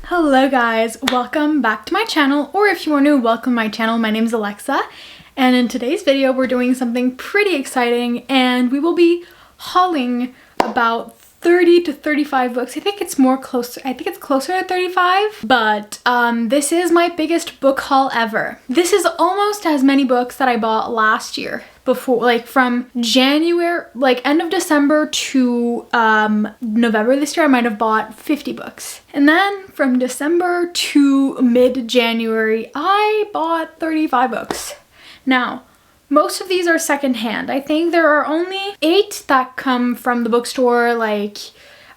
Hello guys, welcome back to my channel, or if you are new, welcome to my channel. My name is Alexa, and in today's video we're doing something pretty exciting, and we will be hauling about 30 to 35 books. I think it's closer to 35, but this is my biggest book haul ever. This is almost as many books that I bought last year. Before, like from January, like end of December to November this year, I might have bought 50 books. And then from December to mid-January, I bought 35 books. Now, most of these are secondhand. I think there are only 8 that come from the bookstore, like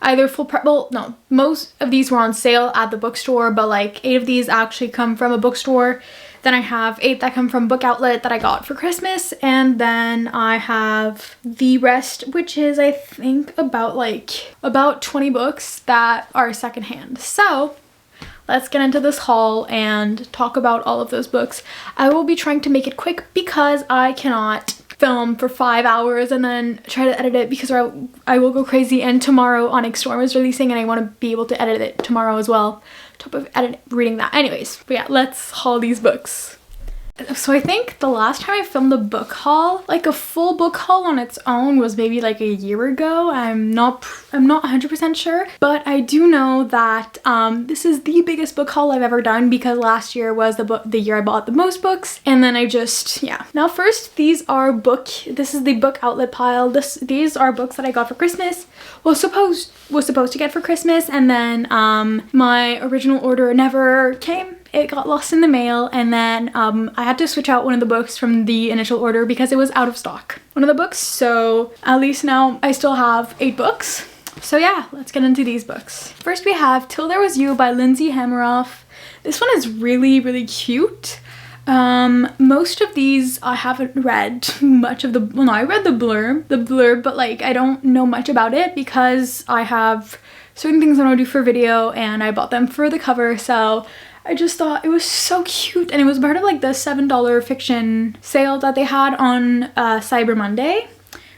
either full price. Well, no, most of these were on sale at the bookstore, but like 8 of these actually come from a bookstore. Then I have 8 that come from Book Outlet that I got for Christmas, and then I have the rest, which is I think about 20 books that are secondhand. So let's get into this haul and talk about all of those books. I will be trying to make it quick because I cannot film for 5 hours and then try to edit it because I will go crazy, and tomorrow Onyx Storm is releasing and I want to be able to edit it tomorrow as well. Top of reading that. Anyways, but yeah, let's haul these books. So I think the last time I filmed a book haul, like a full book haul on its own, was maybe like a year ago. I'm not 100% sure, but I do know that this is the biggest book haul I've ever done because last year was the year I bought the most books, and then yeah. Now first, this is the Book Outlet pile. These are books that I got for Christmas. Was supposed to get for Christmas, and then my original order never came. It got lost in the mail, and then I had to switch out one of the books from the initial order because it was out of stock. One of the books, so at least now I still have 8 books. So yeah, let's get into these books. First we have Till There Was You by Lindsay Hamaroff. This one is really, really cute. Most of these I haven't read much of I read the blurb, but like I don't know much about it because I have certain things I want to do for video and I bought them for the cover, so I just thought it was so cute, and it was part of like the $7 fiction sale that they had on Cyber Monday.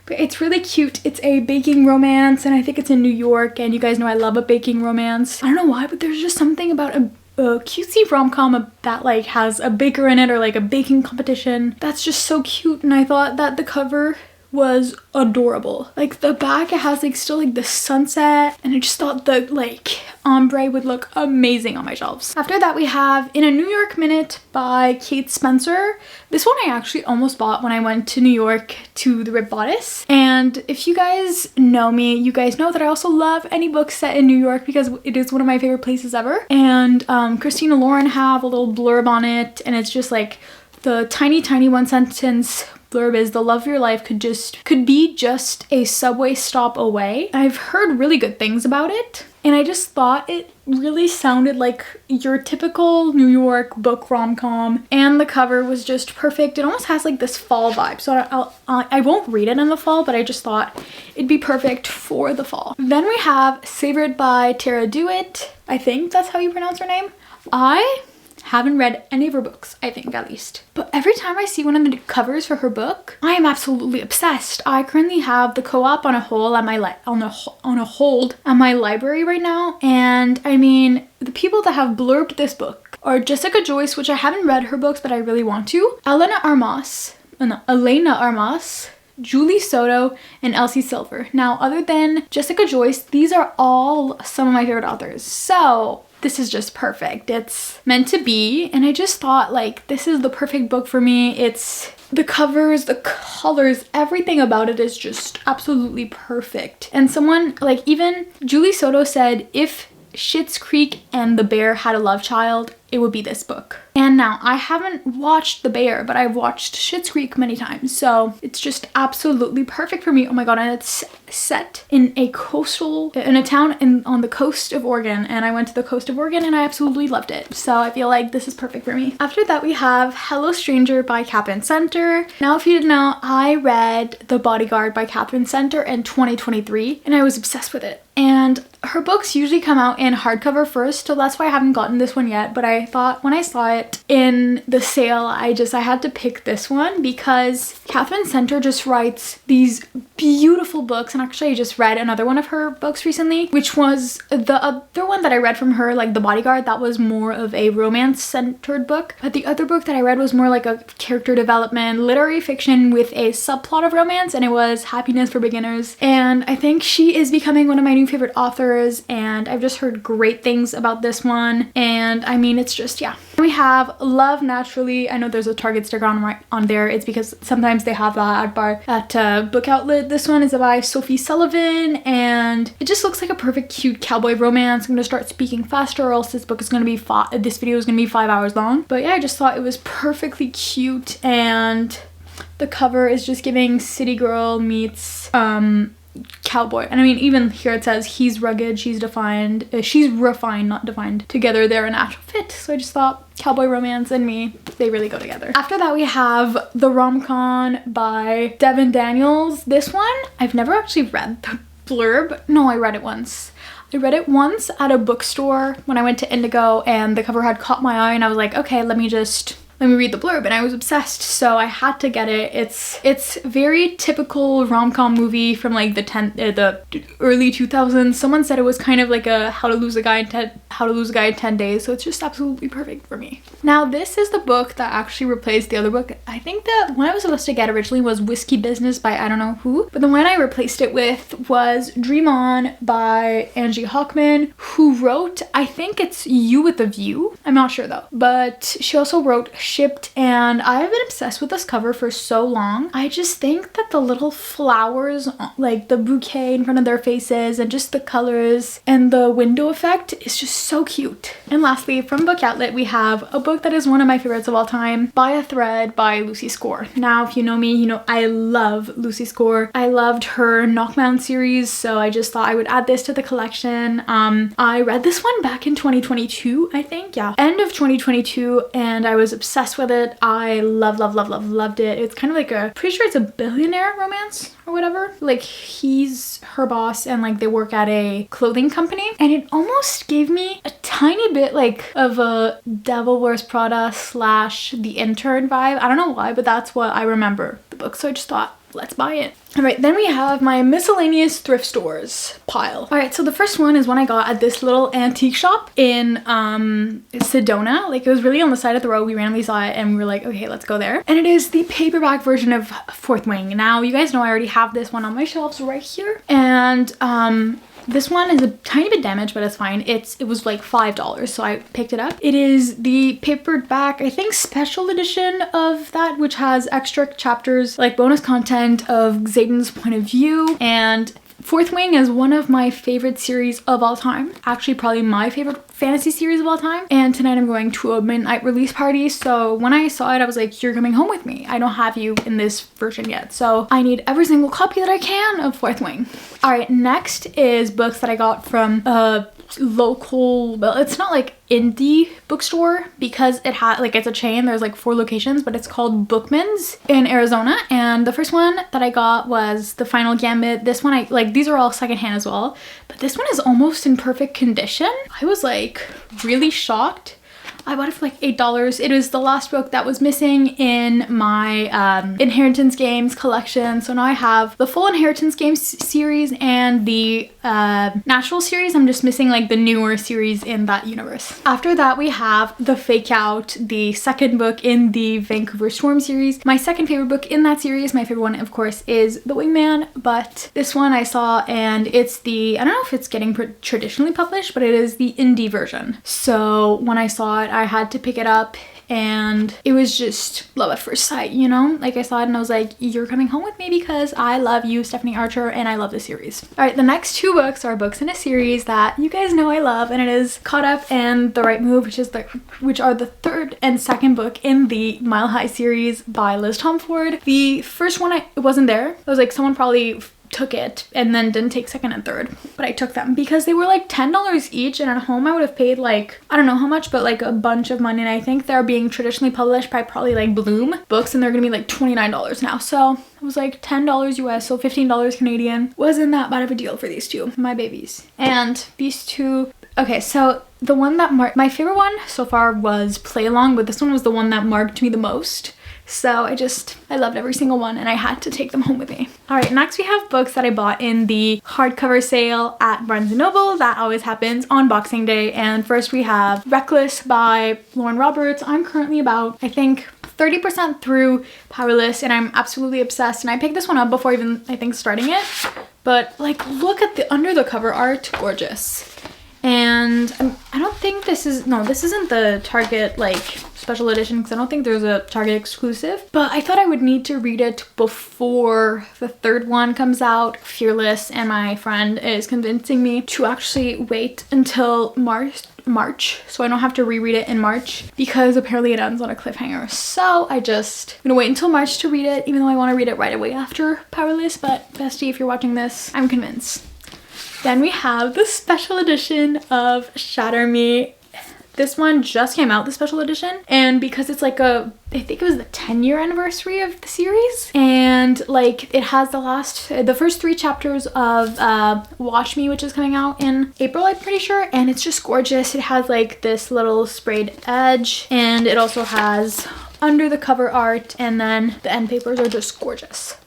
But it's really cute. It's a baking romance, and I think it's in New York, and you guys know I love a baking romance. I don't know why, but there's just something about a cutesy rom-com that like has a baker in it, or like a baking competition. That's just so cute, and I thought that the cover was adorable. Like the back, it has like still like the sunset, and I just thought the like ombre would look amazing on my shelves. After that we have In a New York Minute by Kate Spencer. This one I actually almost bought when I went to New York to the Rip Bodice, and if you guys know me, you guys know that I also love any book set in New York because it is one of my favorite places ever. And Christina Lauren have a little blurb on it, and it's just like the tiny one sentence blurb is, "The love of your life could be just a subway stop away." I've heard really good things about it, and I just thought it really sounded like your typical New York book rom-com, and the cover was just perfect. It almost has like this fall vibe, so I won't read it in the fall, but I just thought it'd be perfect for the fall. Then we have Savor It by Tara Dewitt. I think that's how you pronounce her name. I haven't read any of her books, I think, at least. But every time I see one of the covers for her book, I am absolutely obsessed. I currently have the co-op on a hold at my library right now, and I mean, the people that have blurbed this book are Jessica Joyce, which I haven't read her books, but I really want to, Elena Armas, Julie Soto, and Elsie Silver. Now, other than Jessica Joyce, these are all some of my favorite authors. So this is just perfect. It's meant to be, and I just thought like this is the perfect book for me. It's the covers, the colors, everything about it is just absolutely perfect. And someone like, even Julie Soto said if Schitt's Creek and The Bear had a love child, it would be this book. And now I haven't watched The Bear, but I've watched Schitt's Creek many times, so it's just absolutely perfect for me. Oh my god, and it's set in a town on the coast of Oregon, and I went to the coast of Oregon and I absolutely loved it. So I feel like this is perfect for me. After that we have Hello Stranger by Catherine Center. Now if you didn't know, I read The Bodyguard by Catherine Center in 2023 and I was obsessed with it. And her books usually come out in hardcover first, so that's why I haven't gotten this one yet. But I thought when I saw it in the sale, I had to pick this one because Catherine Center just writes these beautiful books. And actually I just read another one of her books recently, which was the other one that I read from her, like The Bodyguard. That was more of a romance centered book, but the other book that I read was more like a character development literary fiction with a subplot of romance, and it was Happiness for Beginners. And I think she is becoming one of my new favorite authors, and I've just heard great things about this one. And I mean, it's just, yeah. We have Love Naturally. I know there's a Target sticker on there. It's because sometimes they have that at Book Outlet. This one is by Sophie Sullivan, and it just looks like a perfect cute cowboy romance. I'm gonna start speaking faster or else this video is gonna be 5 hours long. But yeah, I just thought it was perfectly cute, and the cover is just giving city girl meets cowboy. And I mean, even here it says he's rugged, she's refined, not defined. Together they're a natural fit. So I just thought cowboy romance and me, they really go together. After that, we have The Rom-Con by Devin Daniels. This one, I've never actually read the blurb. No, I read it once. I read it once at a bookstore when I went to Indigo, and the cover had caught my eye, and I was like, okay, let me read the blurb, and I was obsessed, so I had to get it. It's very typical rom-com movie from like the early 2000s. Someone said it was kind of like a How to Lose a Guy in 10 Days, so it's just absolutely perfect for me. Now, this is the book that actually replaced the other book. I think the one I was supposed to get originally was Whiskey Business by I don't know who, but the one I replaced it with was Dream On by Angie Hockman, who wrote, I think it's You with a View. I'm not sure though, but she also wrote Shipped, and I've been obsessed with this cover for so long. I just think that the little flowers, like the bouquet in front of their faces, and just the colors and the window effect is just so cute. And lastly, from Book Outlet, we have a book that is one of my favorites of all time, By a Thread by Lucy Score. Now, if you know me, you know I love Lucy Score. I loved her Knockmount series, so I just thought I would add this to the collection. I read this one back in 2022, I think, yeah, end of 2022, and I was obsessed with it. I loved it. It's kind of like pretty sure it's a billionaire romance or whatever. Like, he's her boss and like they work at a clothing company, and it almost gave me a tiny bit like of a Devil Wears Prada / The Intern vibe. I don't know why, but that's what I remember the book, so I just thought, let's buy it. All right, then we have my miscellaneous thrift stores pile. All right, so the first one is one I got at this little antique shop in Sedona. Like, it was really on the side of the road. We randomly saw it and we were like, okay, let's go there. And it is the paperback version of Fourth Wing. Now, you guys know I already have this one on my shelves right here. And this one is a tiny bit damaged, but it's fine. It was like $5, so I picked it up. It is the paperback, I think, special edition of that, which has extra chapters, like bonus content of Xaden's point of view. And Fourth Wing is one of my favorite series of all time. Actually, probably my favorite fantasy series of all time. And tonight I'm going to a midnight release party. So when I saw it, I was like, you're coming home with me. I don't have you in this version yet. So I need every single copy that I can of Fourth Wing. All right, next is books that I got from local, well, it's not like indie bookstore because it had like, it's a chain, there's like 4 locations, but it's called Bookmans in Arizona. And the first one that I got was The Final Gambit. This one, I like, these are all secondhand as well, but this one is almost in perfect condition. I was like really shocked. I bought it for like $8. It was the last book that was missing in my Inheritance Games collection. So now I have the full Inheritance Games series and the Natural series. I'm just missing like the newer series in that universe. After that, we have The Fake Out, the second book in the Vancouver Storm series. My second favorite book in that series, my favorite one, of course, is The Wingman. But this one I saw, and it's the, I don't know if it's getting traditionally published, but it is the indie version. So when I saw it, I had to pick it up, and it was just love at first sight, you know? Like, I saw it and I was like, you're coming home with me because I love you, Stephanie Archer, and I love this series. All right, the next 2 books are books in a series that you guys know I love, and it is Caught Up and The Right Move, which are the third and second book in the Mile High series by Liz Tomford. The first one, it wasn't there. It was like someone probably took it and then didn't take second and third, but I took them because they were like $10 each, and at home I would have paid like, I don't know how much, but like a bunch of money. And I think they're being traditionally published by probably like Bloom Books, and they're gonna be like $29 now. So it was like $10 US, so $15 Canadian. Wasn't that bad of a deal for these two, my babies. And these two, okay, so the one that my favorite one so far was Play Along, but this one was the one that marked me the most. So I loved every single one, and I had to take them home with me. All right, next we have books that I bought in the hardcover sale at Barnes & Noble. That always happens on Boxing Day. And first we have Reckless by Lauren Roberts. I'm currently about, I think, 30% through Powerless, and I'm absolutely obsessed. And I picked this one up before even, I think, starting it. But like, look at the under the cover art, gorgeous. And I don't think this isn't the Target like special edition, because I don't think there's a Target exclusive, but I thought I would need to read it before the third one comes out, Fearless, and my friend is convincing me to actually wait until March, so I don't have to reread it in March, because apparently it ends on a cliffhanger. So I'm gonna wait until March to read it, even though I want to read it right away after Powerless. But bestie, if you're watching this, I'm convinced. Then we have the special edition of Shatter Me. This one just came out, the special edition, and because it's like I think it was the 10-year anniversary of the series, and like it has the first 3 chapters of Watch Me, which is coming out in April, I'm pretty sure, and it's just gorgeous. It has like this little sprayed edge, and it also has under the cover art, and then the end papers are just gorgeous.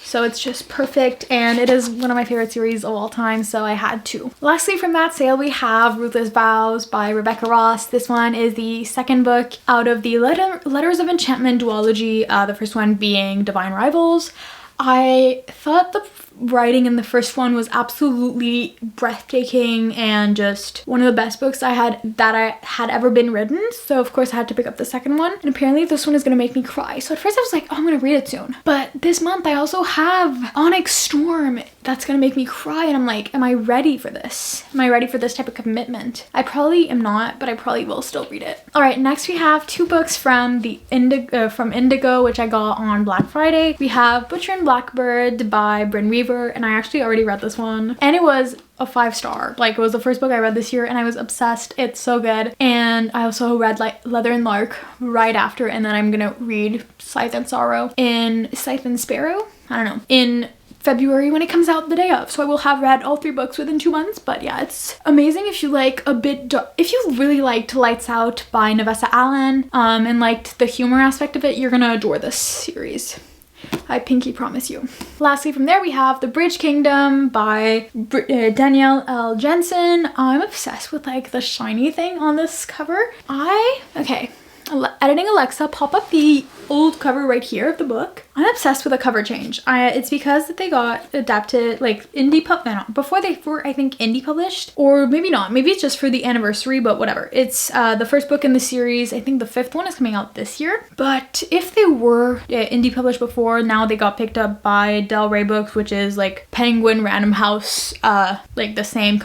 So it's just perfect, and it is one of my favorite series of all time, so I had to. Lastly, from that sale, we have Ruthless Vows by Rebecca Ross. This one is the second book out of the Letters of Enchantment duology, the first one being Divine Rivals. I thought the writing in the first one was absolutely breathtaking and just one of the best books I had ever been written. So of course I had to pick up the second one, and apparently this one is gonna make me cry. So at first I was like, oh, I'm gonna read it soon. But this month I also have Onyx Storm that's gonna make me cry, and I'm like, am I ready for this? Am I ready for this type of commitment? I probably am not, but I probably will still read it. All right, next we have 2 books from Indigo, which I got on Black Friday. We have Butcher and Blackbird by Bryn Weaver, and I actually already read this one, and it was a 5-star. Like, it was the first book I read this year, and I was obsessed. It's so good. And I also read like Leather and Lark right after, and then I'm gonna read Scythe and Sparrow in February when it comes out the day of. So I will have read all 3 books within 2 months. But yeah, it's amazing if you like a bit dark. If you really liked Lights Out by Nevessa Allen and liked the humor aspect of it, you're gonna adore this series. I pinky promise you. Lastly, from there we have The Bridge Kingdom by Danielle L. Jensen. I'm obsessed with like the shiny thing on this cover. Editing Alexa, pop up the old cover right here of the book. I'm obsessed with the cover change. It's because they got adapted like before they were, I think, indie published, or maybe not. Maybe it's just for the anniversary, but whatever. It's the first book in the series. I think the 5th one is coming out this year. But if they were indie published before, now they got picked up by Del Rey Books, which is like Penguin Random House, like the same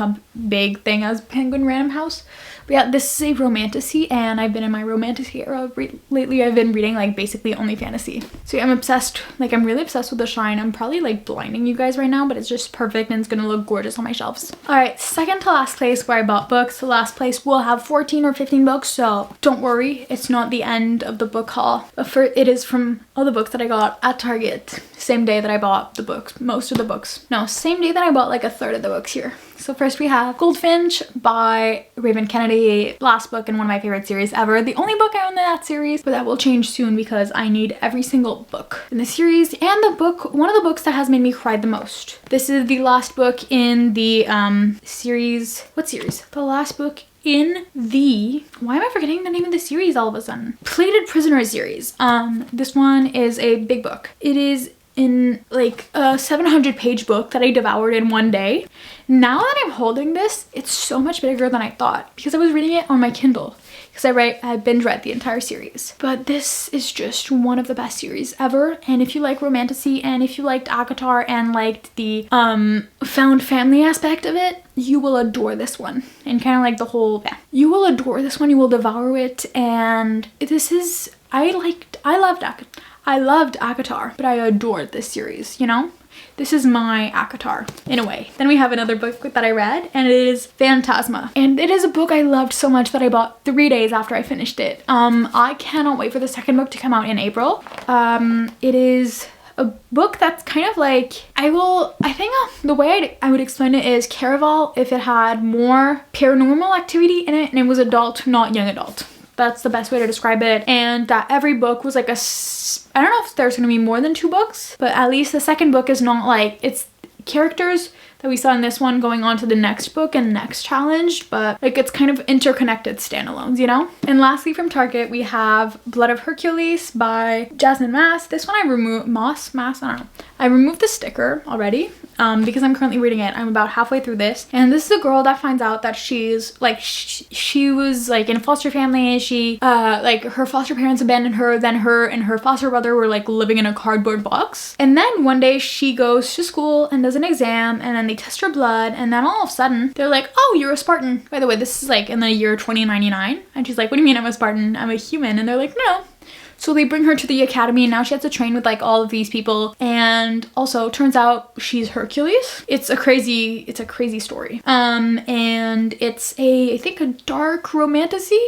big thing as Penguin Random House. But yeah, this is a romantasy, and I've been in my romantasy era lately. I've been reading like basically only fantasy. So yeah, I'm obsessed. Like, I'm really obsessed with the shine. I'm probably like blinding you guys right now, but it's just perfect, and it's gonna look gorgeous on my shelves. All right, second to last place where I bought books. The last place will have 14 or 15 books, so don't worry. It's not the end of the book haul. It is from all the books that I got at Target. Same day that I bought the books, most of the books. No, same day that I bought like a third of the books here. So first we have Goldfinch by Raven Kennedy, last book in one of my favorite series ever. The only book I own in that series, but that will change soon because I need every single book in the series, and one of the books that has made me cry the most. This is the last book in the series. What series? The last book in the, why am I forgetting the name of the series all of a sudden? Plated Prisoner series. This one is a big book. It is in like a 700-page book that I devoured in one day. Now that I'm holding this, it's so much bigger than I thought because I was reading it on my Kindle because I binge read the entire series. But this is just one of the best series ever, and if you like romantasy and if you liked ACOTAR and liked the found family aspect of it, you will adore this one. And kind of like the whole, yeah, you will adore this one. You will devour it, and this is, I loved ACOTAR, but I adored this series, you know? This is my ACOTAR in a way. Then we have another book that I read, and it is Phantasma. And it is a book I loved so much that I bought 3 days after I finished it. I cannot wait for the second book to come out in April. It is a book that's kind of like, I think the way I would explain it is Caraval if it had more paranormal activity in it and it was adult, not young adult. That's the best way to describe it. And that every book was like I don't know if there's gonna be more than 2 books, but at least the second book is not like, it's characters that we saw in this one going on to the next book and next challenge, but like it's kind of interconnected standalones, you know? And lastly from Target, we have Blood of Hercules by Jasmine Mass. This one I removed, I don't know. I removed the sticker already because I'm currently reading it. I'm about halfway through this. And this is a girl that finds out that she's like, she was like in a foster family. She, like her foster parents abandoned her. Then her and her foster brother were like living in a cardboard box. And then one day she goes to school and does an exam, and then they test her blood, and then all of a sudden they're like, oh, you're a Spartan. By the way, this is like in the year 2099. And she's like, what do you mean I'm a Spartan? I'm a human. And they're like, no. So they bring her to the academy, and now she has to train with like all of these people. And also turns out she's Hercules. It's a crazy story. And it's I think a dark romantasy.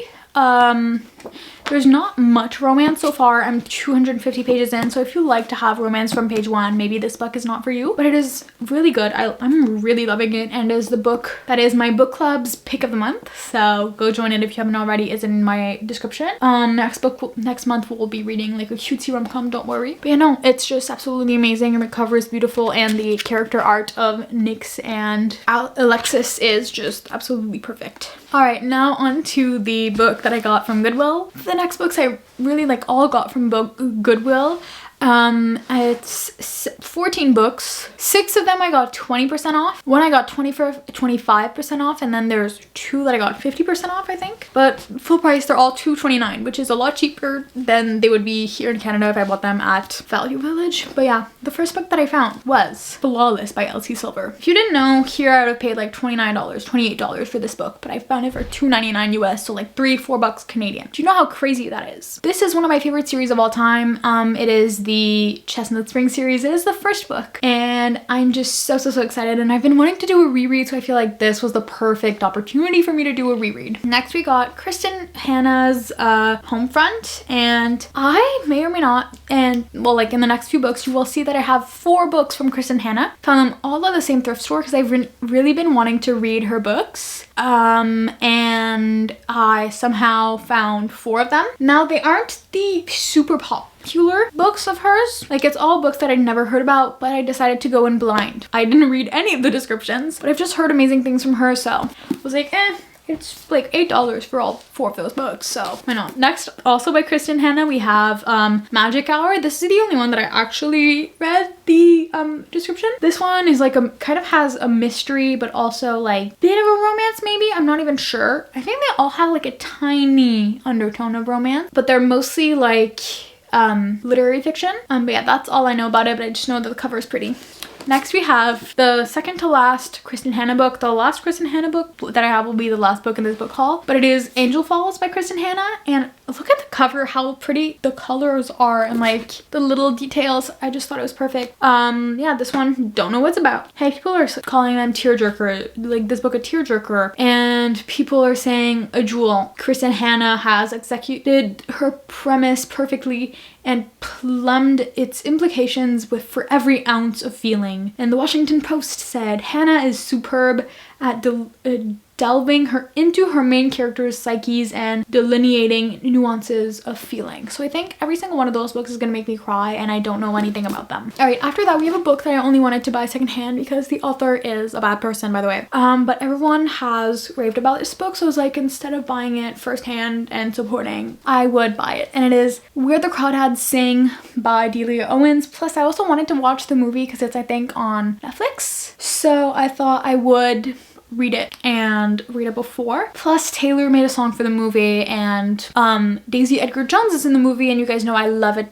There's not much romance so far. I'm 250 pages in, so if you like to have romance from page 1, maybe this book is not for you, but it is really good. I'm really loving it, and it is the book that is my book club's pick of the month, so go join it if you haven't already. It's in my description. Next month we'll be reading like a cutesy rom-com, don't worry. But yeah, no, it's just absolutely amazing, and the cover is beautiful, and the character art of Nyx and Alexis is just absolutely perfect. All right, now on to the book that I got from Goodwill. The next books I really like all got from Goodwill. It's 14 books. 6 of them I got 20% off. One I got 25% off, and then there's 2 that I got 50% off, I think. But full price, they're all $2.29, which is a lot cheaper than they would be here in Canada if I bought them at Value Village. But yeah, the first book that I found was Flawless by Elsie Silver. If you didn't know, here I would have paid like $29, $28 for this book, but I found it for $2.99 US, so like $3-4 Canadian. Do you know how crazy that is? This is one of my favorite series of all time. It is the Chestnut Spring series. It is the first book, and I'm just so excited, and I've been wanting to do a reread, so I feel like this was the perfect opportunity for me to do a reread. Next we got Kristen Hanna's Homefront, and I may or may not, and well, like in the next few books you will see that I have 4 books from Kristen Hanna. Found them all at the same thrift store because I've really been wanting to read her books, and I somehow found 4 of them. Now they aren't the super popular books of hers, like it's all books that I'd never heard about, but I decided to go in blind. I didn't read any of the descriptions, but I've just heard amazing things from her, so I was like, it's like $8 for all 4 of those books, so why not? Next, also by Kristen Hanna, we have Magic Hour. This is the only one that I actually read the description. This one is like kind of has a mystery, but also like bit of a romance maybe. I'm not even sure. I think they all have like a tiny undertone of romance, but they're mostly like literary fiction. But yeah, that's all I know about it, but I just know that the cover is pretty. Next we have the second to last Kristen Hanna book. The last Kristen Hanna book that I have will be the last book in this book haul, but it is Angel Falls by Kristen Hanna, and look at the cover, how pretty the colors are and like the little details. I just thought it was perfect. Yeah, this one, don't know what it's about. Hey, people are calling them tearjerker, like this book a tearjerker, and people are saying a jewel. Kristen Hanna has executed her premise perfectly and plumbed its implications for every ounce of feeling. And the Washington Post said, Hanna is superb at delving into her main character's psyches and delineating nuances of feeling. So I think every single one of those books is gonna make me cry, and I don't know anything about them. All right, after that we have a book that I only wanted to buy secondhand because the author is a bad person, by the way. But everyone has raved about this book, so I was like, instead of buying it firsthand and supporting, I would buy it. And it is Where the Crawdads Sing by Delia Owens. Plus I also wanted to watch the movie because it's, I think, on Netflix. So I thought I would read it and read it before. Plus Taylor made a song for the movie, and Daisy Edgar Jones is in the movie, and you guys know I love it.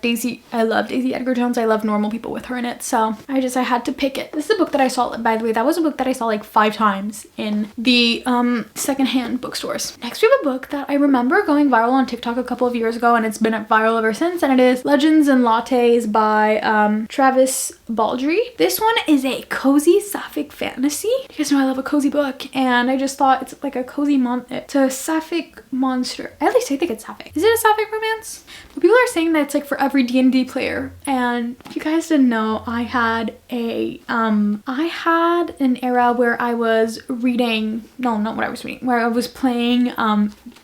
I love Daisy Edgar Jones. I love Normal People with her in it, so I had to pick it. This is a book that I saw, by the way, that was a book that I saw like 5 times in the secondhand bookstores. Next we have a book that I remember going viral on TikTok a couple of years ago, and it's been viral ever since, and it is Legends and Lattes by Travis Baldry. This one is a cozy sapphic fantasy. You guys know I love a cozy book, and I just thought it's like a cozy it's a sapphic monster. At least I think it's sapphic. Is it a sapphic romance? But people are saying that it's like for every D&D player, and if you guys didn't know, I had an era where I was reading, where I was playing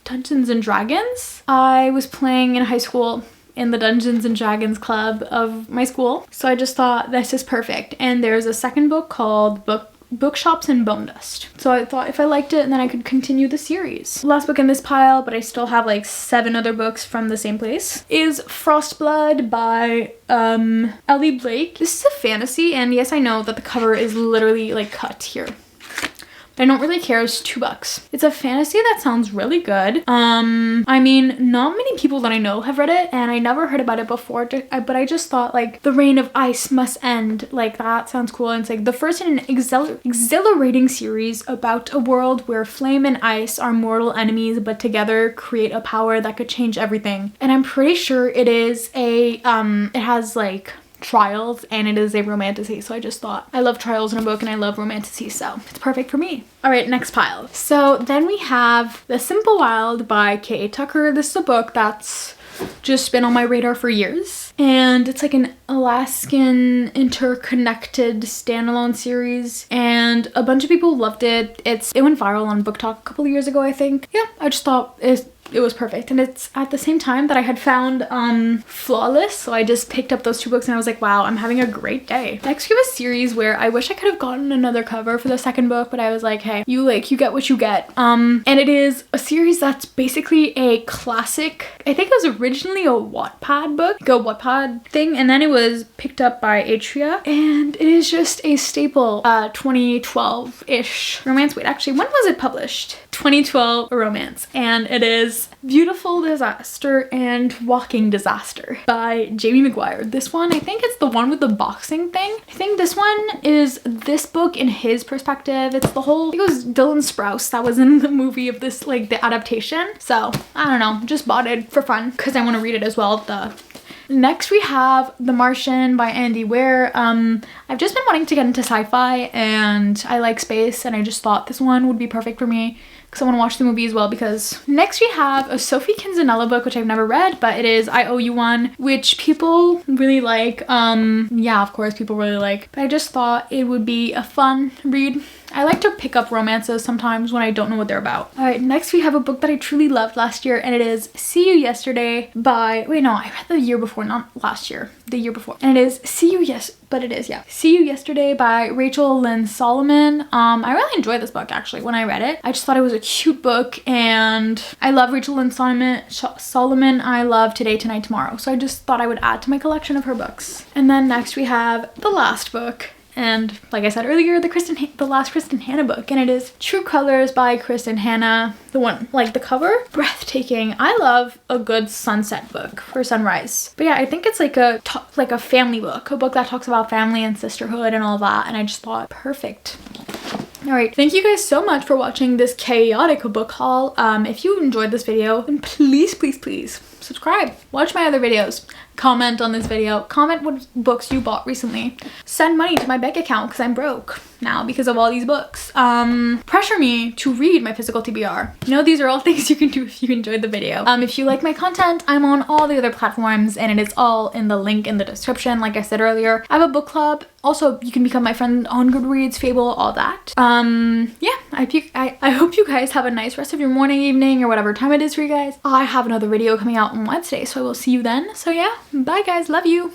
Dungeons and Dragons. I was playing in high school in the Dungeons and Dragons club of my school, so I just thought this is perfect. And there's a second book called Bookshops and Bone Dust, so I thought if I liked it, then I could continue the series. Last book in this pile, but I still have like 7 other books from the same place, is Frostblood by Ellie Blake. This is a fantasy, and yes, I know that the cover is literally like cut here. I don't really care. It's $2. It's a fantasy that sounds really good. I mean, not many people that I know have read it, and I never heard about it before, but I just thought like the reign of ice must end. Like that sounds cool. And it's like the first in an exhilarating series about a world where flame and ice are mortal enemies, but together create a power that could change everything. And I'm pretty sure it is it has like trials, and it is a romantasy, so I just thought I love trials in a book and I love romantasy, so it's perfect for me. All right, next pile. So then we have The Simple Wild by K.A. Tucker. This is a book that's just been on my radar for years, and it's like an Alaskan interconnected standalone series, and a bunch of people loved it. It went viral on Book Talk a couple of years ago, I think. Yeah, I just thought it was perfect, and it's at the same time that I had found Flawless, so I just picked up those 2 books and I was like, wow, I'm having a great day. Next we have a series where I wish I could have gotten another cover for the second book, but I was like, hey, you get what you get. And it is a series that's basically a classic. I think it was originally a Wattpad book, like a Wattpad thing, and then it was picked up by Atria, and it is just a staple 2012-ish romance. Wait, actually, when was it published? 2012 romance, and it is Beautiful Disaster and Walking Disaster by Jamie McGuire. This one, I think it's the one with the boxing thing. I think this one is this book in his perspective. It's the whole, I think it was Dylan Sprouse that was in the movie of this, like the adaptation. So I don't know, just bought it for fun because I want to read it as well. Next we have The Martian by Andy Weir. I've just been wanting to get into sci-fi, and I like space, and I just thought this one would be perfect for me because I want to watch the movie as well. Because next we have a Sophie Kinsella book, which I've never read, but it is I Owe You One, which people really like. Yeah, of course people really like, but I just thought it would be a fun read. I like to pick up romances sometimes when I don't know what they're about. All right, next we have a book that I truly loved last year, and it is See You Yesterday by, wait, no, I read the year before, not last year, the year before. And it is See You Yesterday by Rachel Lynn Solomon. I really enjoyed this book actually when I read it. I just thought it was a cute book, and I love Rachel Lynn Solomon. I love Today, Tonight, Tomorrow. So I just thought I would add to my collection of her books. And then next we have the last book. And like I said earlier, the last Kristen Hanna book, and it is True Colors by Kristen Hanna. The one, like the cover, breathtaking. I love a good sunset book for sunrise. But yeah, I think it's like a family book, a book that talks about family and sisterhood and all that, and I just thought perfect. All right, thank you guys so much for watching this chaotic book haul. If you enjoyed this video, then please subscribe, watch my other videos, comment on this video, comment what books you bought recently, send money to my bank account because I'm broke now because of all these books, pressure me to read my physical TBR. You know, these are all things you can do if you enjoyed the video. If you like my content, I'm on all the other platforms, and it is all in the link in the description. Like I said earlier, I have a book club. Also, you can become my friend on Goodreads, Fable, all that. Yeah, I hope you guys have a nice rest of your morning, evening, or whatever time it is for you guys. I have another video coming out on Wednesday, so I will see you then. So yeah, bye guys, love you.